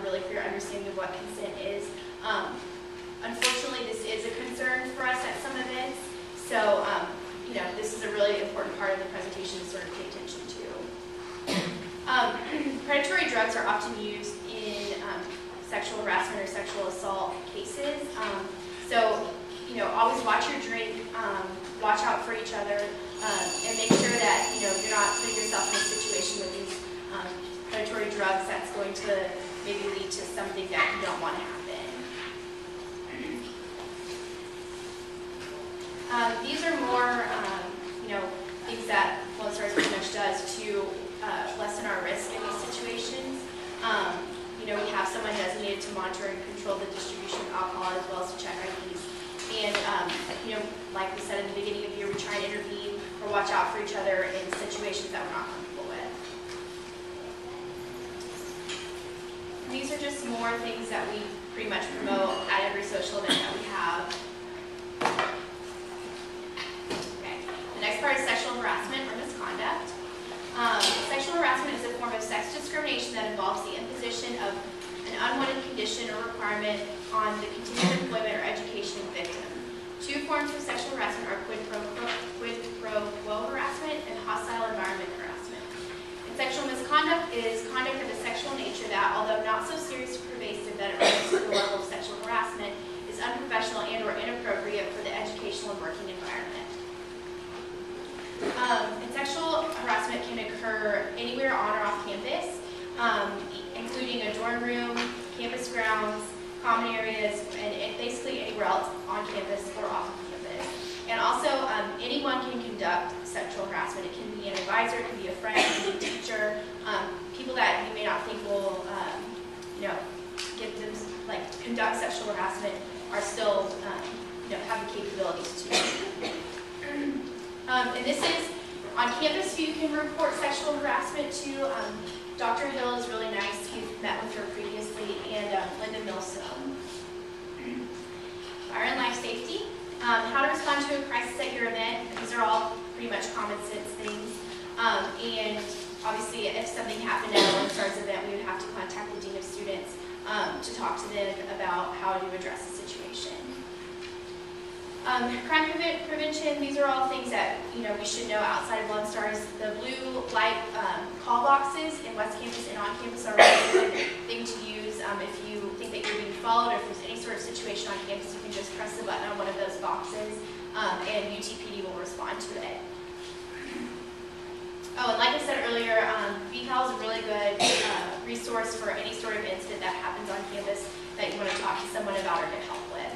really clear understanding of what consent is. Unfortunately, this is a concern for us at some events, so this is a really important part of the presentation to sort of pay attention to. Predatory drugs are often used in sexual harassment or sexual assault cases. Always watch your drink, watch out for each other, and make sure that you're not putting yourself in a situation with these predatory drugs that's going to maybe lead to something that you don't want to happen. These are more, things that Lone Stars pretty much does to lessen our risk in these situations. We have someone designated to monitor and control the distribution of alcohol as well as to check IDs. And, like we said in the beginning of the year, we try and intervene or watch out for each other in situations that we're not comfortable with. And these are just more things that we pretty much promote at every social event that we have. Okay. The next part is sexual harassment or misconduct. Sexual harassment is a form of sex discrimination that involves the imposition of an unwanted condition or requirement on the continued employment or education of the victim. Two forms of sexual harassment are quid pro quo harassment and hostile environment harassment. And sexual misconduct is conduct of a sexual nature that, although not so serious or pervasive that it rises to the level of sexual harassment, is unprofessional and or inappropriate for the educational and working environment. And sexual harassment can occur anywhere on or off campus, including a dorm room, campus grounds, common areas, and basically anywhere else on campus or off of campus. And also, anyone can conduct sexual harassment. It can be an advisor, it can be a friend, it can be a teacher, people that you may not think will, conduct sexual harassment are still, have the capabilities to. And this is, on campus, you can report sexual harassment to. Dr. Hill is really nice. You've met with her previously, and Linda Millstone. Fire and life safety. How to respond to a crisis at your event. These are all pretty much common sense things. And obviously, if something happened at a Lone Stars event, we would have to contact the Dean of Students to talk to them about how to address the situation. Crime prevention, these are all things that we should know outside of Lone Stars. The blue light call boxes in West Campus and on campus are a really good thing to use if you think that you're being followed or if there's any sort of situation on campus. You can just press the button on one of those boxes and UTPD will respond to it. Oh, and like I said earlier, VCAL is a really good resource for any sort of incident that happens on campus that you want to talk to someone about or get help with.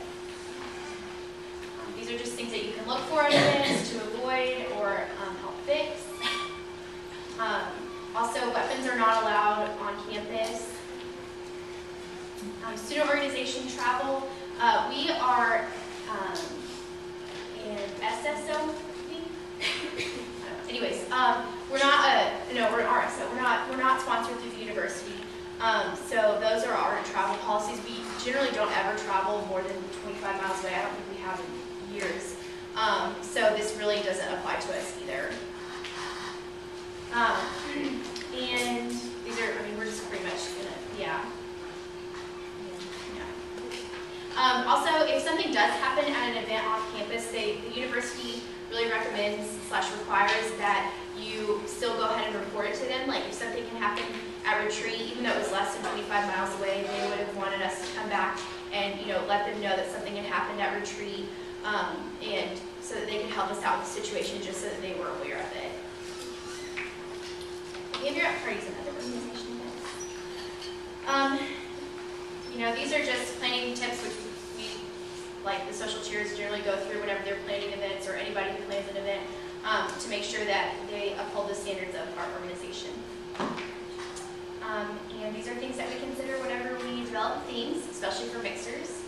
These are just things that you can look for at events to avoid or help fix. Also, weapons are not allowed on campus. Student organization travel. We are in SSO. Anyways, we're not we're an RSO. We're not sponsored through the university. So those are our travel policies. We generally don't ever travel more than 25 miles away. I don't think we have in years. So this really doesn't apply to us either. And these are, we're just pretty much gonna, also, if something does happen at an event off campus, the university really recommends / requires that you still go ahead and report it to them. Like if something can happen at retreat, even though it was less than 25 miles away, they would have wanted us to come back and let them know that something had happened at retreat, and so that they could help us out with the situation, just so that they were aware of it. Behavior at parties and other organization events. These are just planning tips which we, like the social cheers, generally go through whenever they're planning events or anybody who plans an event to make sure that they uphold the standards of our organization. And these are things that we consider whenever we develop themes, especially for mixers.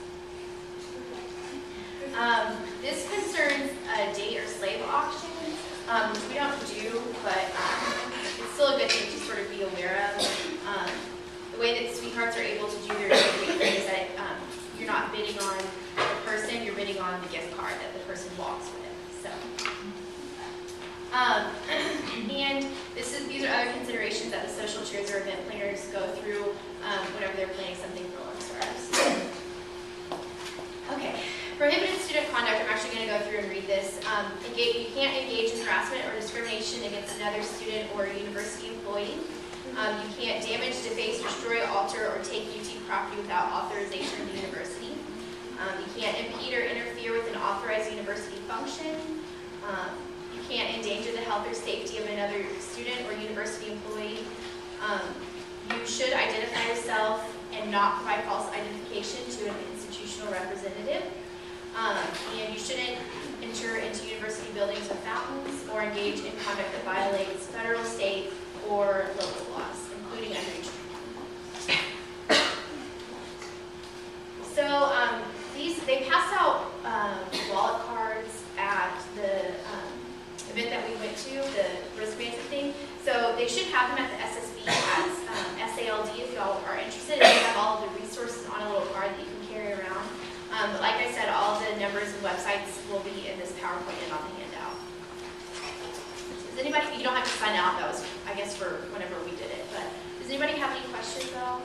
This concerns date or slave auctions, which we don't do, but it's still a good thing to sort of be aware of. The way that sweethearts are able to do their date is that you're not bidding on the person, you're bidding on the gift card that the person walks with. So, and these are other considerations that the social cheers or event planners go through whenever they're planning going to go through and read this. You can't engage in harassment or discrimination against another student or university employee. You can't damage, deface, destroy, alter, or take UT property without authorization of the university. You can't impede or interfere with an authorized university function. You can't endanger the health or safety of another student or university employee. You should identify yourself and not provide false identification to an institutional representative. And you shouldn't enter into university buildings or fountains or engage in conduct that violates federal, state, or local laws, including underage drinking. So they passed out wallet cards at the event that we went to, the risk management thing. So they should have them at the SSB as SALD if y'all are interested. They have all of the resources on a little card that you can carry around. But like I said, all the numbers and websites will be in this PowerPoint and on the handout. Does anybody, you don't have to sign out, that was, I guess, for whenever we did it. But does anybody have any questions though?